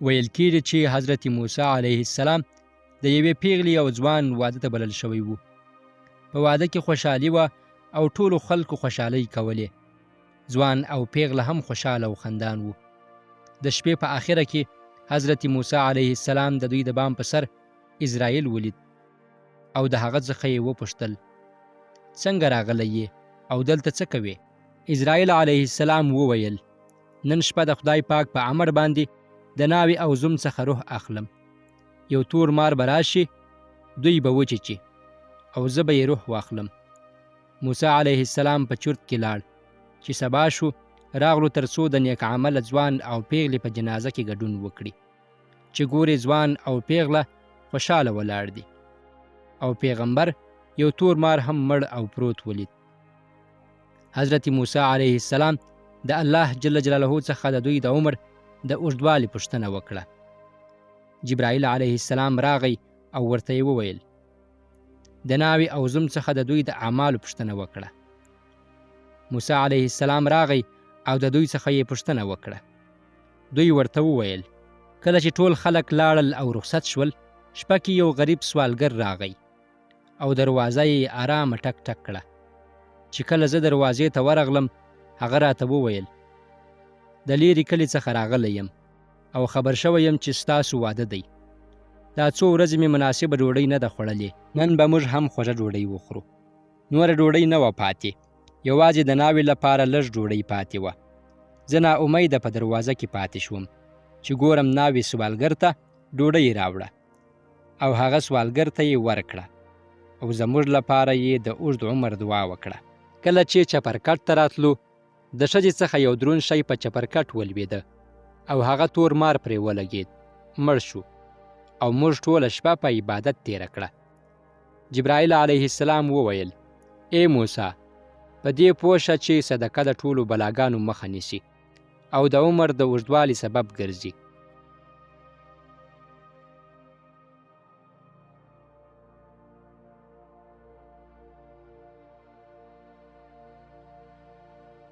ویل کېږي چې حضرت موسی علیه السلام د یوې پیغلې او ځوان واده ته بلل شوی و. په واده کې خوشحالي وه او ټولو خلکو خوشحالۍ کولې. ځوان او پیغله هم خوشحاله او خندان وو. د شپې په آخره کې حضرت موسی علیه السلام د دوی د بام په سر اسرائیل ولید او د هغه څخه یې وپوښتل څنګه راغلی یې او دلته څه کوې؟ اسرائیل علیه السلام وویل نن شپه د خدای پاک په امر باندې د ناوې او زوم څخه روح اخلم. یو تور مار به راشي، دوی به وچیچي او زه به یې روح واخلم. موسی علیه السلام په چرت کې لاړ. چې سبا شو راغلو تر څو د نیک عمله ځوان او پیغلې په جنازه کې ګډون وکړي. چې ګورې ځوان او پیغله خوشحاله ولاړ دي او پیغمبر یو تور مار هم مړ او پروت ولید. حضرت موسی علیه السلام د الله جل جلاله څخه د دوی د عمر د اوږدوالي پوښتنه وکړه. جبرائیل علیه السلام راغی او ورته یې وویل د ناوې او زوم څخه د دوی د اعمالو پوښتنه وکړه. موسی علیه السلام راغی او د دوی څخه یې پوښتنه وکړه. دوی ورته وویل کله چې ټول خلک لاړل او رخصت شول، شپه کې یو غریب سوالګر راغی او دروازه یې آرامه ټک ټک کړه. چې کله زه دروازې ته ورغلم، هغه راته وویل د لیرې کلي څخه راغلی یم او خبر شوی یم چې ستاسو واده دی. دا څو ورځې مې مناسبه ډوډۍ نه ده خوړلې. نن به موږ هم خوږه ډوډۍ وخورو. نوره ډوډۍ نه وه پاتې، یوازې د ناوې لپاره لږ ډوډۍ پاتې وه. زه ناامیده په دروازه کې پاتې شوم چې ګورم ناوې سوالګر ته ډوډۍ راوړه او هغه سوالګر ته یې ورکړه او زموږ لپاره یې د اوږد عمر دعا وکړه. کله چې چپرکټ ته راتلو، د ښځې څخه یو دروند شی په چپرکټ ولوېده او هغه تور مار پرې ولګېد، مړ شو او موږ ټوله شپه په عبادت تېره کړه. جبرائیل علیه السلام وویل ای موسی، په دې پوه شه چې صدقه د ټولو بلاګانو مخه نیسي او د عمر د اوږدوالي سبب ګرځي.